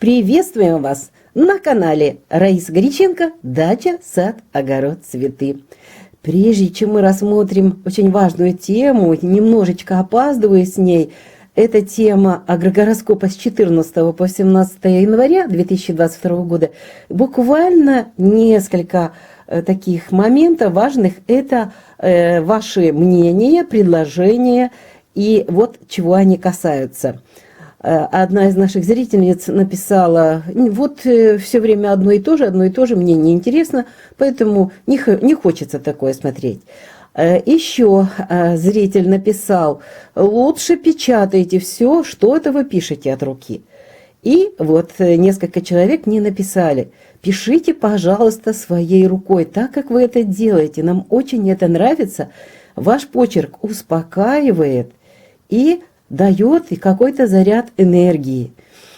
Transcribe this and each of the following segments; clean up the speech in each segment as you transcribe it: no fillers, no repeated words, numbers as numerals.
Приветствуем вас на канале Раиса Горяченко «Дача, сад, огород, цветы». Прежде чем мы рассмотрим очень важную тему, немножечко опаздываю с ней, это тема агрогороскопа с 14 по 17 января 2022 года. Буквально несколько таких моментов важных. Это ваши мнения, предложения и вот чего они касаются. Одна из наших зрительниц написала: вот все время одно и то же, мне неинтересно, поэтому не хочется такое смотреть. Еще зритель написал: лучше печатайте все, что это вы пишете от руки. И вот несколько человек мне написали: пишите, пожалуйста, своей рукой, так как вы это делаете. Нам очень это нравится. Ваш почерк успокаивает и дает какой-то заряд энергии.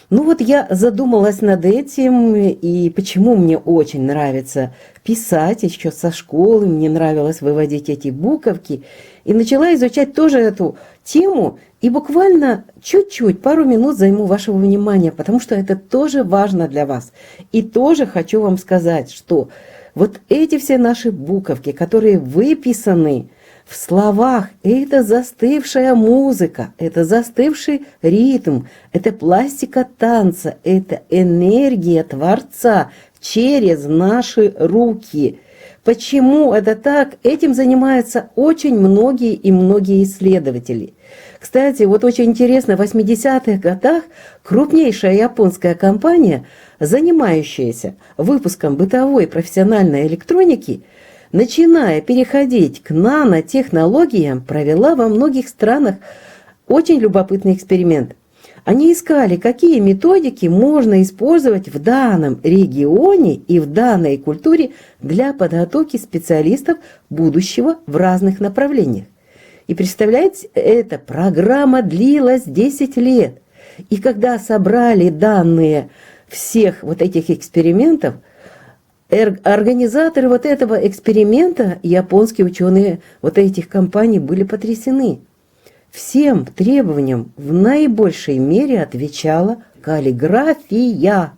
Ну вот я задумалась над этим, и почему мне очень нравится писать, еще со школы мне нравилось выводить эти буковки, и начала изучать тоже эту тему, и буквально чуть-чуть, пару минут займу вашего внимания, потому что это тоже важно для вас. И тоже хочу вам сказать, что вот эти все наши буковки, которые выписаны в словах, это застывшая музыка, это застывший ритм, это пластика танца, это энергия Творца через наши руки. Почему это так? Этим занимаются очень многие и многие исследователи. Кстати, вот очень интересно, в 80-х годах крупнейшая японская компания, занимающаяся выпуском бытовой профессиональной электроники, начиная переходить к нанотехнологиям, провела во многих странах очень любопытный эксперимент. Они искали, какие методики можно использовать в данном регионе и в данной культуре для подготовки специалистов будущего в разных направлениях. И представляете, эта программа длилась 10 лет. И когда собрали данные всех вот этих экспериментов, организаторы вот этого эксперимента, японские ученые вот этих компаний, были потрясены. Всем требованиям в наибольшей мере отвечала каллиграфия.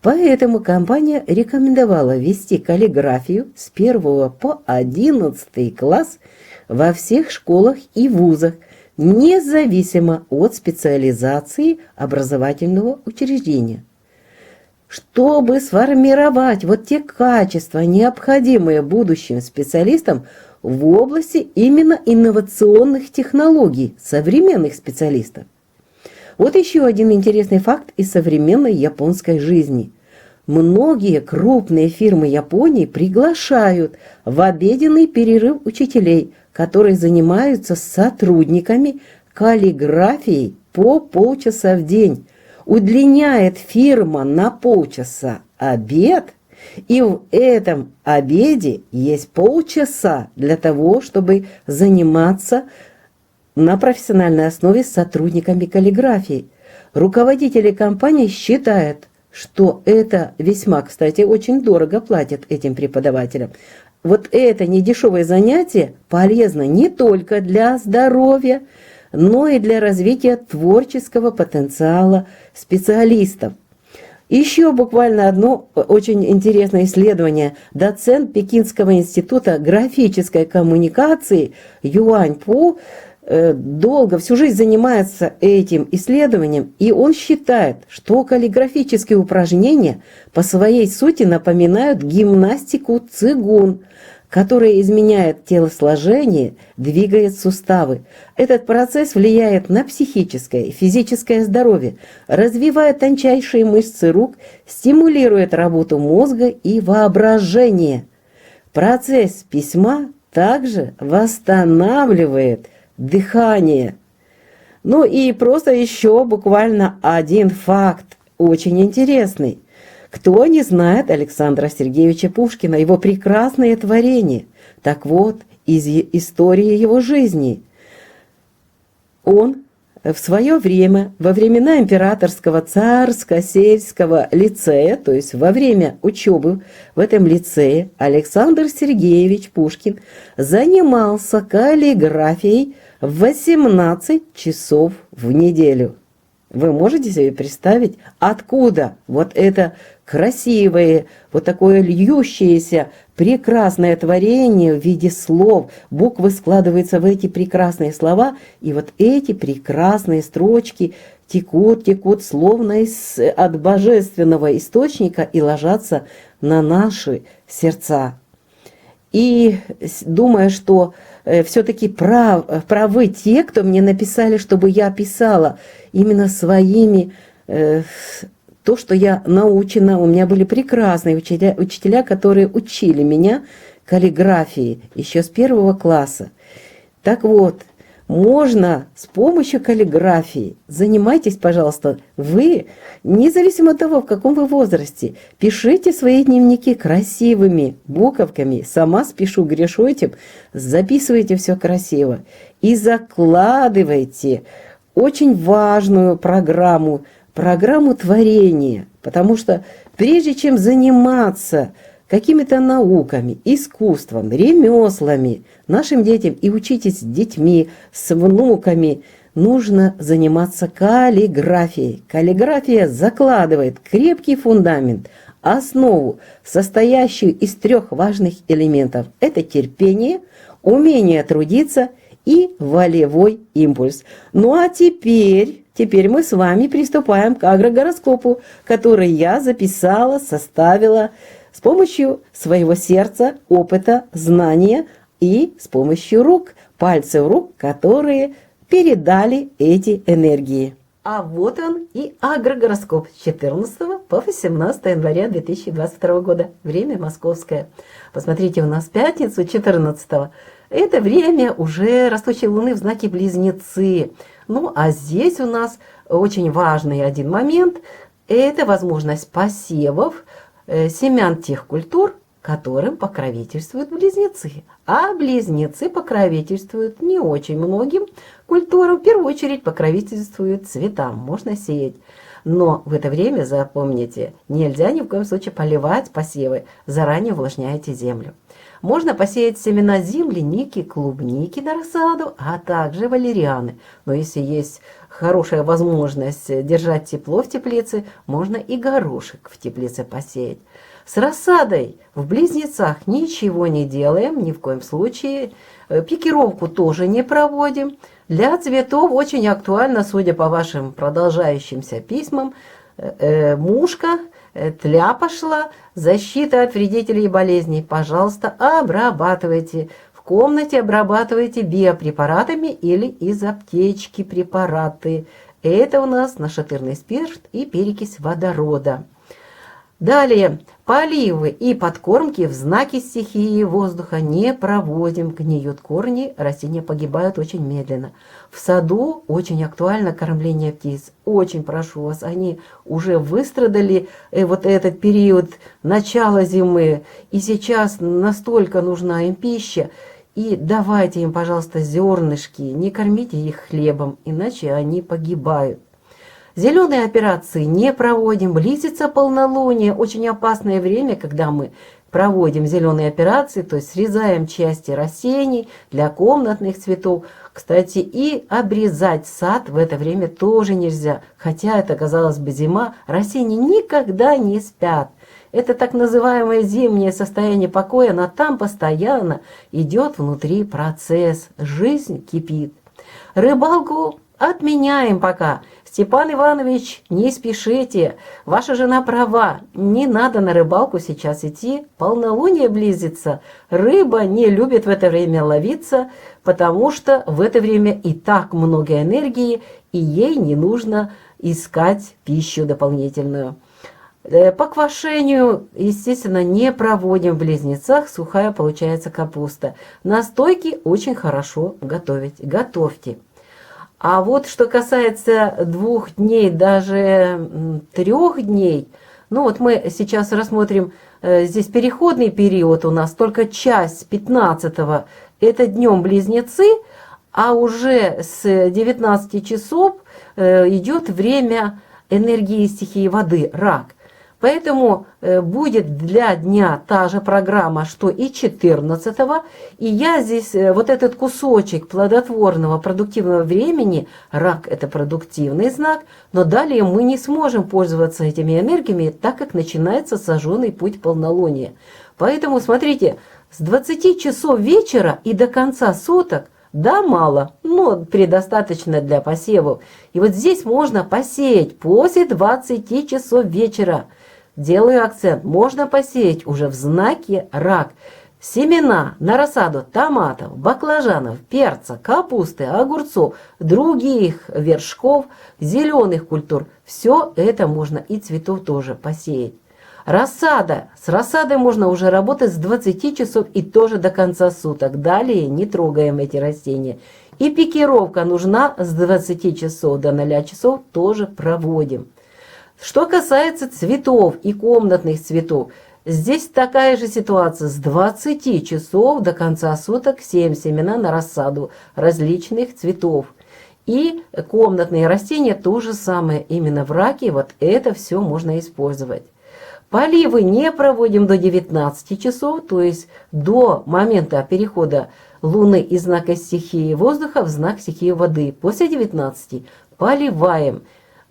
Поэтому компания рекомендовала ввести каллиграфию с 1 по 11 класс во всех школах и вузах, независимо от специализации образовательного учреждения. Чтобы сформировать вот те качества, необходимые будущим специалистам в области именно инновационных технологий, современных специалистов. Вот еще один интересный факт из современной японской жизни. Многие крупные фирмы Японии приглашают в обеденный перерыв учителей, которые занимаются с сотрудниками каллиграфией по полчаса в день. Удлиняет фирма на полчаса обед, и в этом обеде есть полчаса для того, чтобы заниматься на профессиональной основе с сотрудниками каллиграфии. Руководители компании считают, что это весьма, кстати, очень дорого платят этим преподавателям. Вот это недешевое занятие полезно не только для здоровья, но и для развития творческого потенциала специалистов. Еще буквально одно очень интересное исследование. Доцент Пекинского института графической коммуникации Юань Пу всю жизнь занимается этим исследованием, и он считает, что каллиграфические упражнения по своей сути напоминают гимнастику цигун, которая изменяет телосложение, двигает суставы. Этот процесс влияет на психическое и физическое здоровье, развивает тончайшие мышцы рук, стимулирует работу мозга и воображения. Процесс письма также восстанавливает дыхание. Ну и просто еще буквально один факт, очень интересный. Кто не знает Александра Сергеевича Пушкина, его прекрасное творение? Так вот, из истории его жизни. Он в свое время, во времена императорского царско-сельского лицея, то есть во время учебы в этом лицее, Александр Сергеевич Пушкин занимался каллиграфией в 18 часов в неделю. Вы можете себе представить, откуда вот это красивое, вот такое льющееся, прекрасное творение в виде слов, буквы складываются в эти прекрасные слова, и вот эти прекрасные строчки текут, текут словно от божественного источника и ложатся на наши сердца. И думая, что все-таки правы те, кто мне написали, чтобы я писала именно своими, то, что я научена. У меня были прекрасные учителя, которые учили меня каллиграфии еще с 1 класса. Так вот, можно с помощью каллиграфии, занимайтесь, пожалуйста, вы, независимо от того, в каком вы возрасте, пишите свои дневники красивыми буковками, сама спешу, грешу этим, записывайте все красиво и закладывайте очень важную программу творения, потому что прежде чем заниматься какими-то науками, искусством, ремеслами, нашим детям, и учитесь с детьми, с внуками, нужно заниматься каллиграфией. Каллиграфия закладывает крепкий фундамент, основу, состоящую из 3 важных элементов. Это терпение, умение трудиться и волевой импульс. Ну а теперь мы с вами приступаем к агрогороскопу, который я записала, составила с помощью своего сердца, опыта, знания и с помощью рук, пальцев рук, которые передали эти энергии. А вот он и агрогороскоп с 14 по 18 января 2022 года. Время московское. Посмотрите, у нас пятницу 14. Это время уже растущей луны в знаке Близнецы. Ну, а здесь у нас очень важный один момент. Это возможность посевов семян тех культур, которым покровительствуют близнецы. А близнецы покровительствуют не очень многим культурам. В первую очередь покровительствуют цветам. Можно сеять. Но в это время, запомните, нельзя ни в коем случае поливать посевы. Заранее увлажняйте землю. Можно посеять семена земляники, клубники на рассаду, а также валерианы. Но если есть хорошая возможность держать тепло в теплице, можно и горошек в теплице посеять. С рассадой в близнецах ничего не делаем, ни в коем случае. Пикировку тоже не проводим. Для цветов очень актуально, судя по вашим продолжающимся письмам, мушка, тля пошла, защита от вредителей и болезней. Пожалуйста, обрабатывайте. В комнате обрабатывайте биопрепаратами или из аптечки препараты. Это у нас нашатырный спирт и перекись водорода. Далее, поливы и подкормки в знаке стихии воздуха не проводим. Гниют корни, растения погибают очень медленно. В саду очень актуально кормление птиц. Очень прошу вас, они уже выстрадали вот этот период начала зимы. И сейчас настолько нужна им пища. И давайте им, пожалуйста, зернышки, не кормите их хлебом, иначе они погибают. Зеленые операции не проводим, близится полнолуние, очень опасное время, когда мы проводим зеленые операции, то есть срезаем части растений для комнатных цветов. Кстати, и обрезать сад в это время тоже нельзя, хотя это, казалось бы, зима, растения никогда не спят. Это так называемое зимнее состояние покоя, но там постоянно идет внутри процесс, жизнь кипит. Рыбалку отменяем пока. Степан Иванович, не спешите, ваша жена права, не надо на рыбалку сейчас идти, полнолуние близится, рыба не любит в это время ловиться, потому что в это время и так много энергии, и ей не нужно искать пищу дополнительную. По квашению, естественно, не проводим в близнецах, сухая получается капуста. Настойки очень хорошо готовить, готовьте. А вот что касается 2 дней, даже 3 дней, ну вот мы сейчас рассмотрим, здесь переходный период у нас, только часть 15-го, это днем близнецы, а уже с 19 часов идет время энергии стихии воды, рак. Поэтому будет для дня та же программа, что и 14-го. И я здесь вот этот кусочек плодотворного, продуктивного времени, рак – это продуктивный знак, но далее мы не сможем пользоваться этими энергиями, так как начинается сожженный путь полнолуния. Поэтому, смотрите, с 20 часов вечера и до конца суток, да, мало, но предостаточно для посевов. И вот здесь можно посеять после 20 часов вечера. Делаю акцент, можно посеять уже в знаке рак. Семена на рассаду томатов, баклажанов, перца, капусты, огурцов, других вершков, зеленых культур. Все это можно и цветов тоже посеять. Рассада. С рассадой можно уже работать с 20 часов и тоже до конца суток. Далее не трогаем эти растения. И пикировка нужна с 20 часов до 0 часов тоже проводим. Что касается цветов и комнатных цветов, здесь такая же ситуация. С 20 часов до конца суток сеем семена на рассаду различных цветов. И комнатные растения то же самое. Именно в раке вот это все можно использовать. Поливы не проводим до 19 часов, то есть до момента перехода Луны из знака стихии воздуха в знак стихии воды. После 19 поливаем.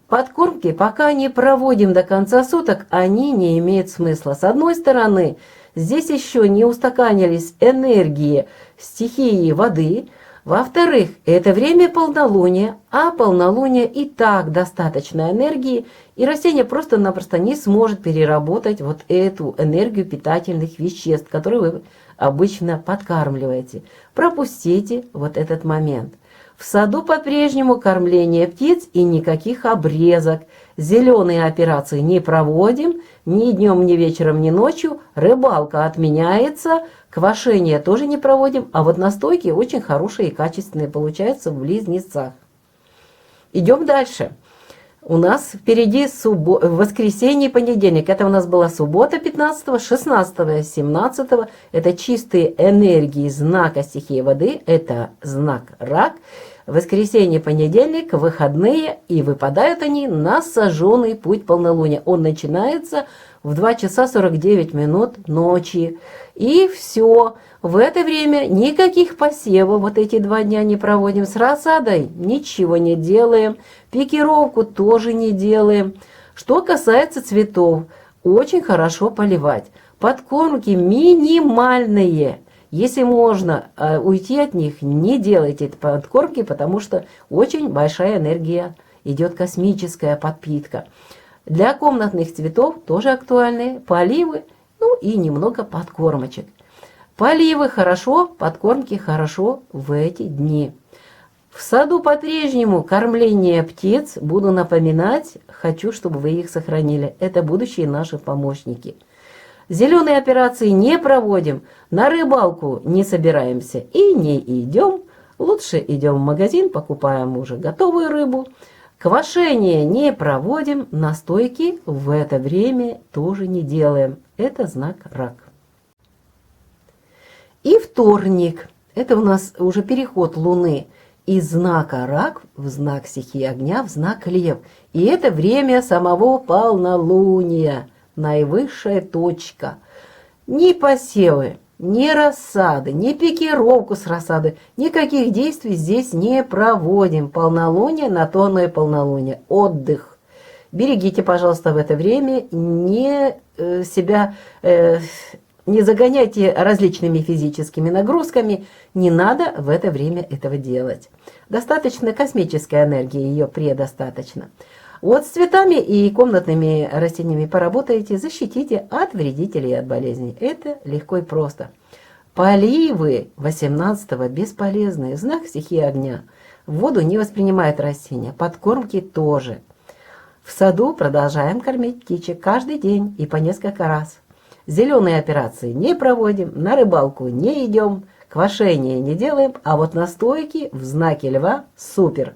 Подкормки пока не проводим до конца суток, они не имеют смысла. С одной стороны, здесь еще не устаканились энергии стихии воды. Во-вторых, это время полнолуния, а полнолуние и так достаточно энергии, и растение просто-напросто не сможет переработать вот эту энергию питательных веществ, которые вы обычно подкармливаете. Пропустите вот этот момент. В саду по-прежнему кормление птиц и никаких обрезок. Зеленые операции не проводим, ни днем, ни вечером, ни ночью. Рыбалка отменяется, квашение тоже не проводим, а вот настойки очень хорошие и качественные получаются в близнецах. Идем дальше. У нас впереди воскресенье и понедельник. Это у нас была суббота 15-го, 16-го, 17-го. Это чистые энергии знака стихии воды. Это знак рак. Воскресенье, понедельник, выходные. И выпадают они на сожженный путь полнолуния. Он начинается в 2 часа 49 минут ночи. И все. В это время никаких посевов вот эти 2 дня не проводим. С рассадой ничего не делаем. Пикировку тоже не делаем. Что касается цветов, очень хорошо поливать. Подкормки минимальные. Если можно уйти от них, не делайте эти подкормки, потому что очень большая энергия идет, космическая подпитка. Для комнатных цветов тоже актуальны поливы, ну и немного подкормочек. Поливы хорошо, подкормки хорошо в эти дни. В саду по-прежнему кормление птиц, буду напоминать, хочу, чтобы вы их сохранили. Это будущие наши помощники. Зеленые операции не проводим, на рыбалку не собираемся и не идем. Лучше идем в магазин, покупаем уже готовую рыбу. Квашение не проводим, настойки в это время тоже не делаем. Это знак рак. И вторник. Это у нас уже переход Луны из знака рак в знак стихии огня, в знак лев. И это время самого полнолуния. Наивысшая точка. Ни посевы, ни рассады, ни пикировку с рассады, никаких действий здесь не проводим. Полнолуние на то оно и полнолуние. Отдых. Берегите, пожалуйста, в это время, не загоняйте различными физическими нагрузками. Не надо в это время этого делать. Достаточно космической энергии, ее предостаточно. Вот с цветами и комнатными растениями поработаете, защитите от вредителей и от болезней. Это легко и просто. Поливы 18-го бесполезные. Знак стихии огня. Воду не воспринимает растения. Подкормки тоже. В саду продолжаем кормить птичек каждый день и по несколько раз. Зеленые операции не проводим, на рыбалку не идем, квашение не делаем, а вот настойки в знаке льва супер.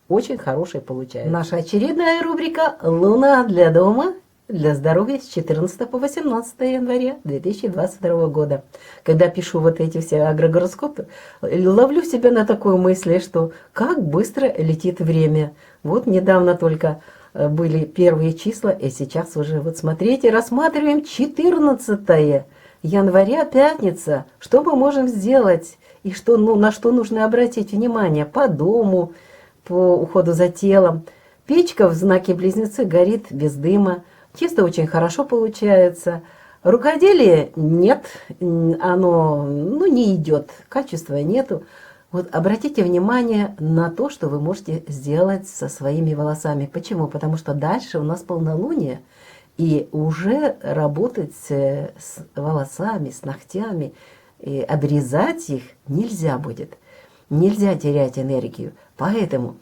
Очень хороший получается. Наша очередная рубрика «Луна для дома», для здоровья с 14 по 18 января 2022 года. Когда пишу вот эти все агрогороскопы, ловлю себя на такой мысли, что как быстро летит время. Вот недавно только были первые числа, и сейчас уже, вот смотрите, рассматриваем 14 января, пятница. Что мы можем сделать и что, ну, на что нужно обратить внимание по дому, по уходу за телом. Печка в знаке Близнецы горит без дыма, тесто очень хорошо получается. Рукоделие нет, оно не идет, качества нету. Вот обратите внимание на то, что вы можете сделать со своими волосами. Почему? Потому что дальше у нас полнолуние, и уже работать с волосами, с ногтями, и обрезать их нельзя будет. Нельзя терять энергию. Поэтому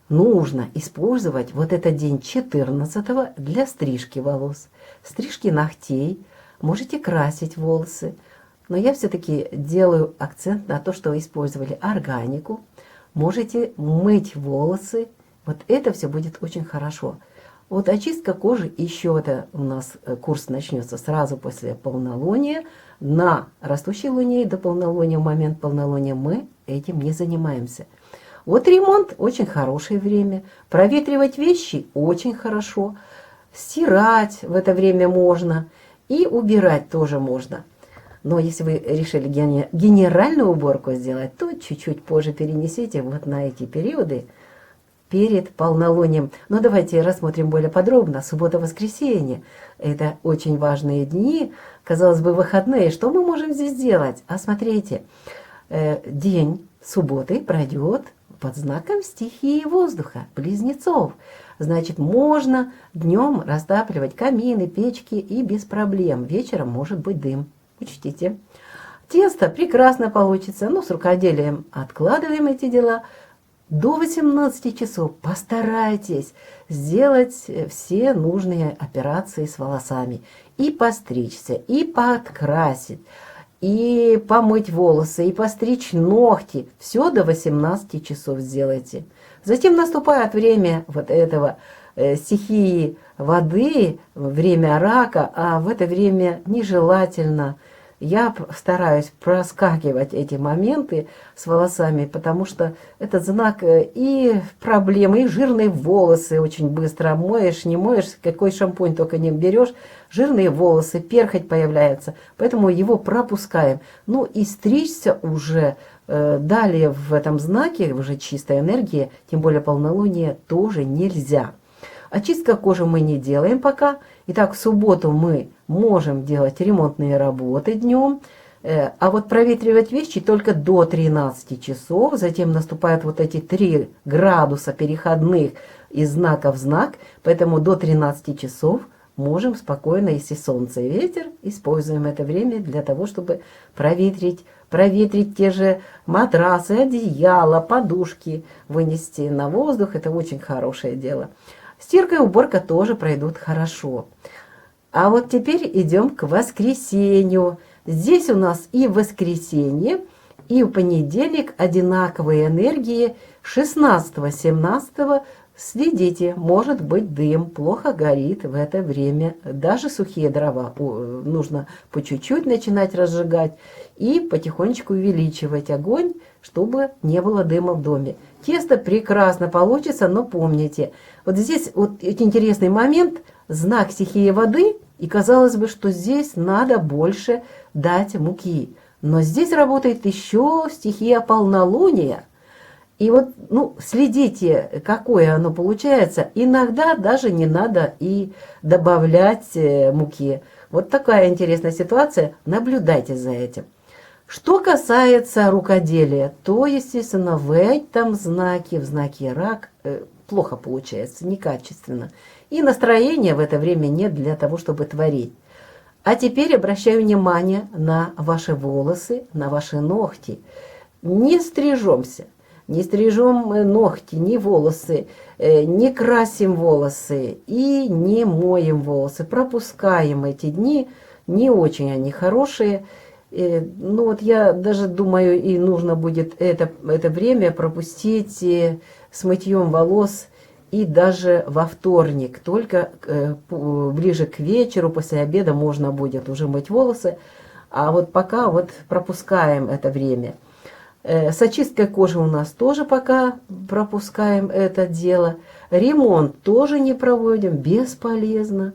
нужно использовать вот этот день 14 для стрижки волос, стрижки ногтей. Можете красить волосы. Но я все-таки делаю акцент на то, что вы использовали органику. Можете мыть волосы. Вот это все будет очень хорошо. Вот очистка кожи, еще это у нас курс начнется сразу после полнолуния. На растущей луне и до полнолуния, в момент полнолуния мы этим не занимаемся. Вот ремонт очень хорошее время. Проветривать вещи очень хорошо. Стирать в это время можно. И убирать тоже можно. Но если вы решили генеральную уборку сделать, то чуть-чуть позже перенесите вот на эти периоды перед полнолунием. Но давайте рассмотрим более подробно. Суббота-воскресенье. Это очень важные дни. Казалось бы, выходные. Что мы можем здесь сделать? А смотрите, день субботы пройдет под знаком стихии воздуха, близнецов. Значит, можно днем растапливать камины, печки и без проблем. Вечером может быть дым. Учтите. Тесто прекрасно получится, но с рукоделием откладываем эти дела. До 18 часов постарайтесь сделать все нужные операции с волосами. И постричься, и подкрасить, и помыть волосы, и постричь ногти. Все до 18 часов сделайте. Затем наступает время вот этого стихии воды, время рака, а в это время нежелательно. Я стараюсь проскакивать эти моменты с волосами, потому что этот знак и проблемы, и жирные волосы очень быстро моешь, не моешь, какой шампунь только не берешь, жирные волосы, перхоть появляется, поэтому его пропускаем. Ну и стричься уже далее в этом знаке, уже чистая энергия, тем более полнолуние, тоже нельзя. Очистка кожи мы не делаем пока. Итак, в субботу мы можем делать ремонтные работы днем, а вот проветривать вещи только до 13 часов. Затем наступают вот эти 3 градуса переходных из знака в знак, поэтому до 13 часов можем спокойно, если солнце и ветер, используем это время для того, чтобы проветрить те же матрасы, одеяла, подушки, вынести на воздух. Это очень хорошее дело. Стирка и уборка тоже пройдут хорошо. А вот теперь идем к воскресенью. Здесь у нас и в воскресенье, и в понедельник одинаковые энергии. 16-17 следите, может быть дым, плохо горит в это время. Даже сухие дрова нужно по чуть-чуть начинать разжигать и потихонечку увеличивать огонь, чтобы не было дыма в доме. Тесто прекрасно получится, но помните, вот здесь вот интересный момент, знак стихии воды, и казалось бы, что здесь надо больше дать муки. Но здесь работает еще стихия полнолуния. И вот, следите, какое оно получается. Иногда даже не надо и добавлять муки. Вот такая интересная ситуация. Наблюдайте за этим. Что касается рукоделия, то, естественно, в этом знаке, в знаке рак, плохо получается, некачественно. И настроения в это время нет для того, чтобы творить. А теперь обращаю внимание на ваши волосы, на ваши ногти. Не стрижемся, не стрижем ногти, ни волосы, не красим волосы и не моем волосы. Пропускаем эти дни, не очень они хорошие. Вот я даже думаю, и нужно будет это время пропустить с мытьем волос и даже во вторник. Только ближе к вечеру, после обеда можно будет уже мыть волосы. А вот пока вот пропускаем это время. С очисткой кожи у нас тоже пока пропускаем это дело. Ремонт тоже не проводим, бесполезно.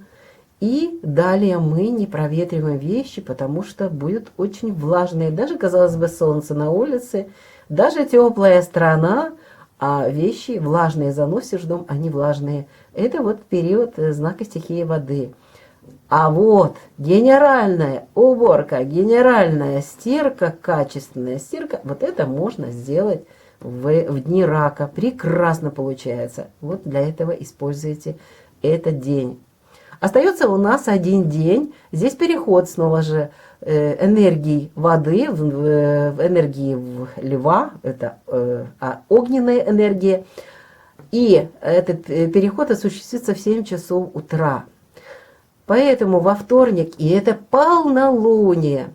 И далее мы не проветриваем вещи, потому что будет очень влажные. Даже, казалось бы, солнце на улице, даже теплая страна, а вещи влажные, заносишь в дом, они влажные. Это вот период знака стихии воды. А вот генеральная уборка, генеральная стирка, качественная стирка, вот это можно сделать в дни рака. Прекрасно получается. Вот для этого используйте этот день. Остается у нас один день. Здесь переход снова же энергии воды в энергии льва. Это огненная энергия. И этот переход осуществится в 7 часов утра. Поэтому во вторник, и это полнолуние,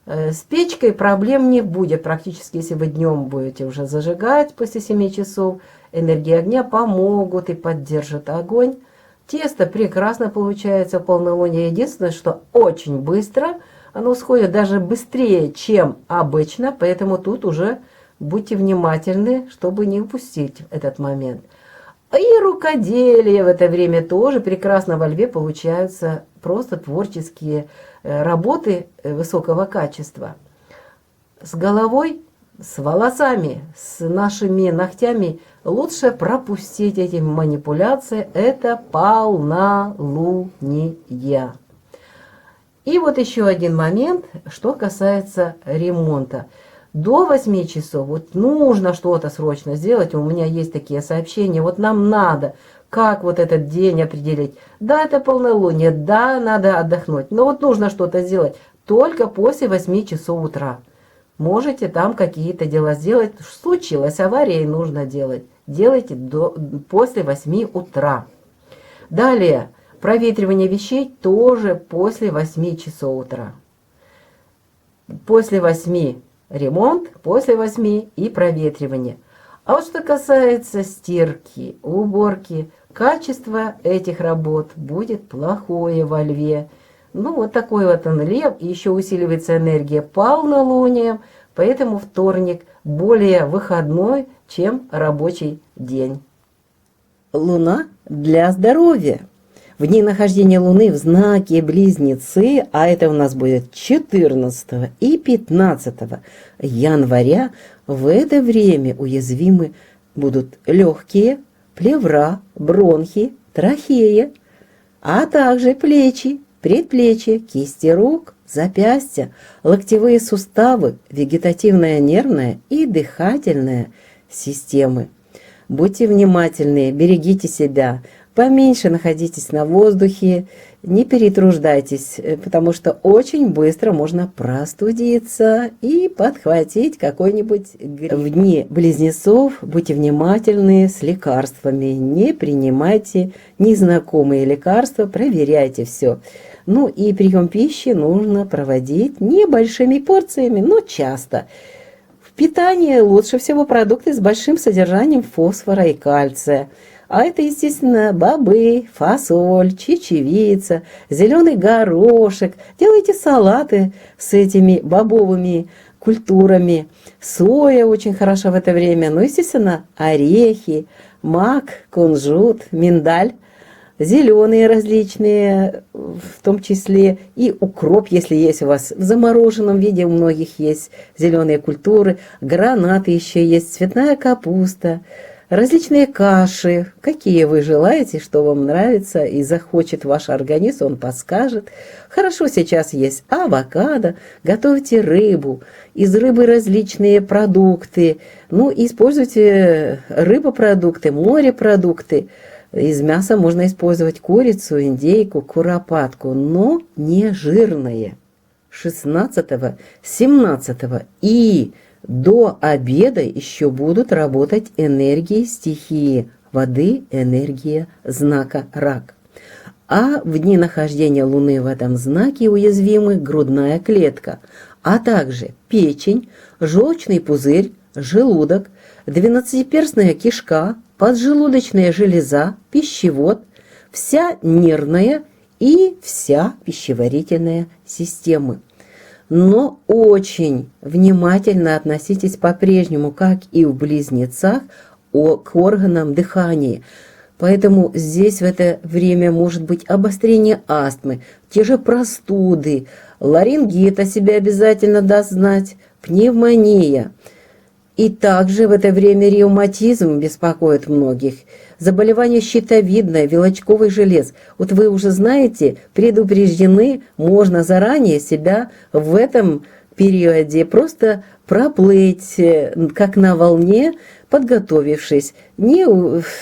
с печкой проблем не будет. Практически, если вы днем будете уже зажигать после 7 часов, энергии огня помогут и поддержат огонь. Тесто прекрасно получается в полнолуние. Единственное, что очень быстро, оно сходит даже быстрее, чем обычно, поэтому тут уже будьте внимательны, чтобы не упустить этот момент. И рукоделие в это время тоже прекрасно во льве получаются просто творческие работы высокого качества. С головой, с волосами, с нашими ногтями лучше пропустить эти манипуляции. Это полнолуние. И вот еще один момент, что касается ремонта. До 8 часов вот нужно что-то срочно сделать. У меня есть такие сообщения. Вот нам надо, как вот этот день определить. Да, это полнолуние, да, надо отдохнуть. Но вот нужно что-то сделать только после 8 часов утра. Можете там какие-то дела сделать. Случилась авария и нужно делать. Делайте после 8 утра. Далее, проветривание вещей тоже после 8 часов утра. После 8 ремонт, после 8 и проветривание. А вот что касается стирки, уборки, качество этих работ будет плохое во льве. Ну, вот такой вот он лев, и еще усиливается энергия полнолунием, поэтому вторник более выходной, чем рабочий день. Луна для здоровья. В дни нахождения Луны в знаке Близнецы, а это у нас будет 14 и 15 января, в это время уязвимы будут легкие, плевра, бронхи, трахея, а также плечи, предплечья, кисти рук, запястья, локтевые суставы, вегетативная нервная и дыхательная системы. Будьте внимательны, берегите себя, поменьше находитесь на воздухе, не перетруждайтесь, потому что очень быстро можно простудиться и подхватить какой-нибудь грипп. В дни близнецов будьте внимательны с лекарствами, не принимайте незнакомые лекарства, проверяйте все. Ну и прием пищи нужно проводить небольшими порциями, но часто. В питании лучше всего продукты с большим содержанием фосфора и кальция. А это, естественно, бобы, фасоль, чечевица, зеленый горошек. Делайте салаты с этими бобовыми культурами. Соя очень хороша в это время. Ну, естественно, орехи, мак, кунжут, миндаль. Зеленые различные, в том числе и укроп, если есть у вас в замороженном виде, у многих есть зеленые культуры, гранаты еще есть, цветная капуста, различные каши, какие вы желаете, что вам нравится и захочет ваш организм, он подскажет. Хорошо сейчас есть авокадо, готовьте рыбу, из рыбы различные продукты, ну, используйте рыбопродукты, морепродукты. Из мяса можно использовать курицу, индейку, куропатку, но не жирные. 16, 17 и до обеда еще будут работать энергии стихии воды, энергия знака рак. А в дни нахождения Луны в этом знаке уязвимы грудная клетка, а также печень, желчный пузырь, желудок, двенадцатиперстная кишка, поджелудочная железа, пищевод, вся нервная и вся пищеварительная системы. Но очень внимательно относитесь по-прежнему, как и в близнецах, к органам дыхания. Поэтому здесь в это время может быть обострение астмы, те же простуды, ларингит о себе обязательно даст знать, пневмония. И также в это время ревматизм беспокоит многих, заболевание щитовидное, вилочковый желез. Вот вы уже знаете, предупреждены, можно заранее себя в этом периоде просто проплыть, как на волне, подготовившись, не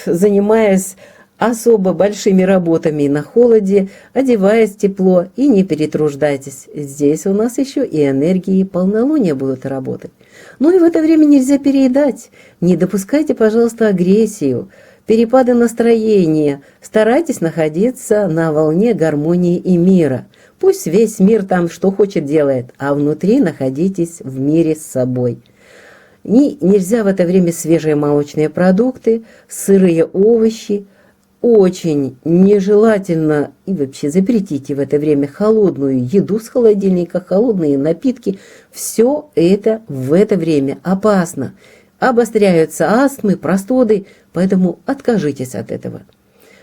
занимаясь особо большими работами на холоде, одеваясь тепло и не перетруждайтесь. Здесь у нас еще и энергии полнолуния будут работать. Ну и в это время нельзя переедать. Не допускайте, пожалуйста, агрессию, перепады настроения. Старайтесь находиться на волне гармонии и мира. Пусть весь мир там что хочет делает, а внутри находитесь в мире с собой. Нельзя в это время свежие молочные продукты, сырые овощи. Очень нежелательно и вообще запретите в это время холодную еду с холодильника, холодные напитки. Все это в это время опасно. Обостряются астмы, простуды, поэтому откажитесь от этого.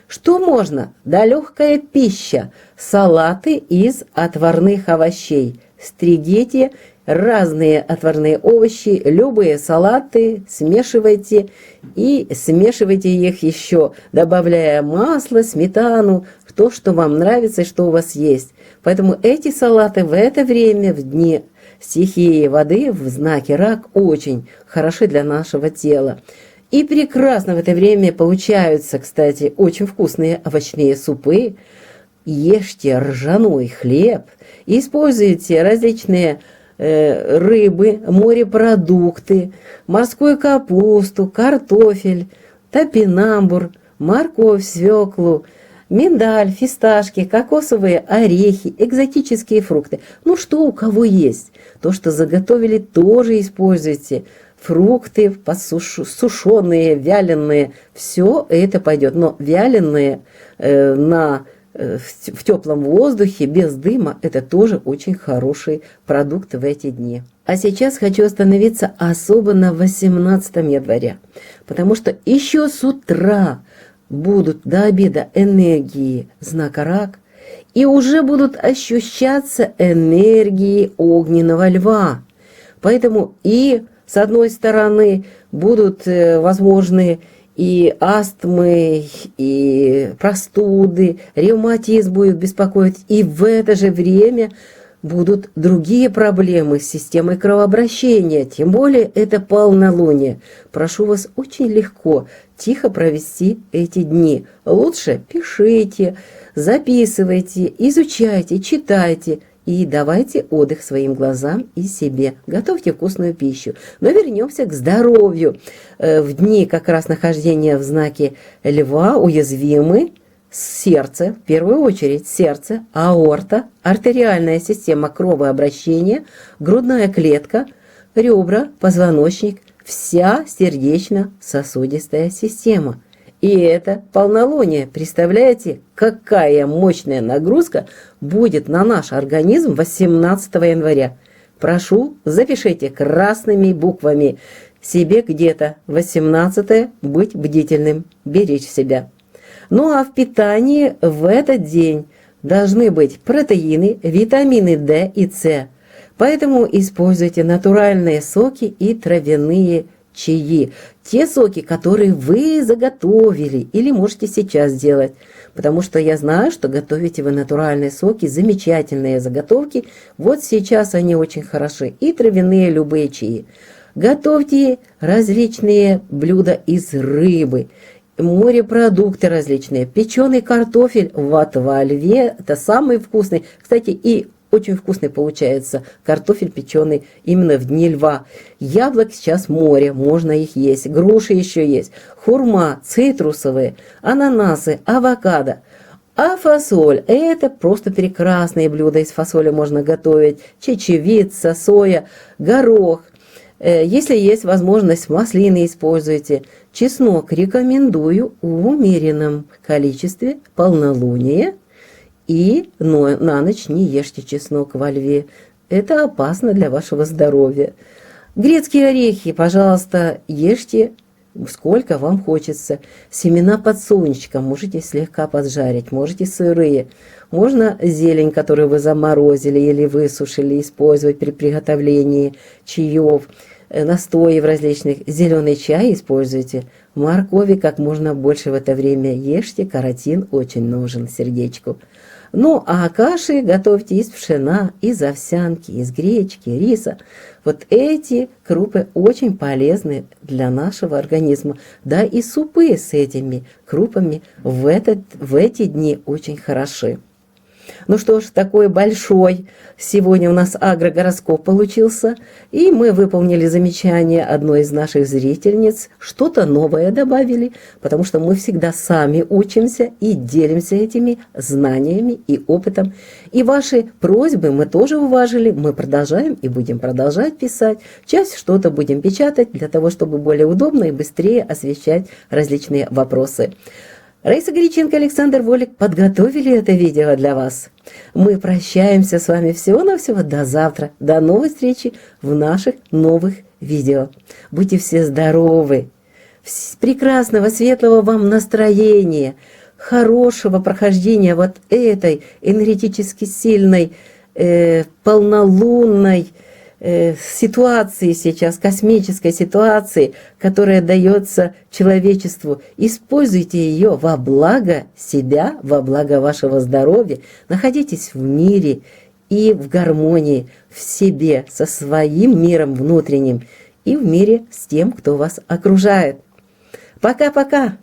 Что можно? Да легкая пища, салаты из отварных овощей. Стригите разные отварные овощи, любые салаты, смешивайте и смешивайте их еще, добавляя масло, сметану, то, что вам нравится и что у вас есть. Поэтому эти салаты в это время, в дни стихии воды, в знаке рак, очень хороши для нашего тела. И прекрасно в это время получаются, кстати, очень вкусные овощные супы. Ешьте ржаной хлеб, используйте различные рыбы, морепродукты, морскую капусту, картофель, топинамбур, морковь, свеклу, миндаль, фисташки, кокосовые орехи, экзотические фрукты. Ну, что у кого есть. То, что заготовили, тоже используйте. Фрукты, сушеные, вяленые, все это пойдет. Но вяленые в теплом воздухе, без дыма, это тоже очень хороший продукт в эти дни. А сейчас хочу остановиться особо на 18 января, потому что еще с утра будут до обеда энергии знака рак, и уже будут ощущаться энергии огненного льва. Поэтому и с одной стороны будут возможны и астмы, и простуды, ревматизм будет беспокоить, и в это же время будут другие проблемы с системой кровообращения, тем более это полнолуние. Прошу вас очень легко, тихо провести эти дни. Лучше пишите, записывайте, изучайте, читайте. И давайте отдых своим глазам и себе. Готовьте вкусную пищу. Но вернемся к здоровью. В дни как раз нахождения в знаке льва уязвимы сердце, в первую очередь сердце, аорта, артериальная система кровообращения, грудная клетка, ребра, позвоночник, вся сердечно-сосудистая система. И это полнолуние. Представляете, какая мощная нагрузка будет на наш организм 18 января. Прошу, запишите красными буквами себе где-то 18 быть бдительным, беречь себя. Ну а в питании в этот день должны быть протеины, витамины D и C. Поэтому используйте натуральные соки и травяные чаи. Те соки, которые вы заготовили или можете сейчас сделать. Потому что я знаю, что готовите вы натуральные соки, замечательные заготовки. Вот сейчас они очень хороши. И травяные любые чаи. Готовьте различные блюда из рыбы, морепродукты различные. Печеный картофель в отвале, это самый вкусный. Кстати, и очень вкусный получается картофель печеный именно в дни льва. Яблок сейчас море, можно их есть. Груши еще есть. Хурма, цитрусовые, ананасы, авокадо. А фасоль – это просто прекрасные блюда. Из фасоли можно готовить чечевица, соя, горох. Если есть возможность, маслины используйте. Чеснок рекомендую в умеренном количестве, полнолуние. И на ночь не ешьте чеснок во льве. Это опасно для вашего здоровья. Грецкие орехи, пожалуйста, ешьте сколько вам хочется. Семена подсолнечника можете слегка поджарить, можете сырые. Можно зелень, которую вы заморозили или высушили, использовать при приготовлении чаев, настоев различных. Зеленый чай используйте. Моркови как можно больше в это время ешьте, каротин очень нужен сердечку. Ну, а каши готовьте из пшена, из овсянки, из гречки, риса. Вот эти крупы очень полезны для нашего организма. Да и супы с этими крупами в эти дни очень хороши. Ну что ж, такой большой сегодня у нас агрогороскоп получился, и мы выполнили замечание одной из наших зрительниц, что-то новое добавили, потому что мы всегда сами учимся и делимся этими знаниями и опытом. И ваши просьбы мы тоже уважили, мы продолжаем и будем продолжать писать. Часть что-то будем печатать для того, чтобы более удобно и быстрее освещать различные вопросы. Раиса Горяченко, Александр Волик подготовили это видео для вас. Мы прощаемся с вами всего-навсего до завтра. До новой встречи в наших новых видео. Будьте все здоровы. Прекрасного, светлого вам настроения. Хорошего прохождения вот этой энергетически сильной, полнолунной ситуации сейчас, космической ситуации, которая дается человечеству. Используйте ее во благо себя, во благо вашего здоровья. Находитесь в мире и в гармонии в себе, со своим миром внутренним и в мире с тем, кто вас окружает. Пока-пока!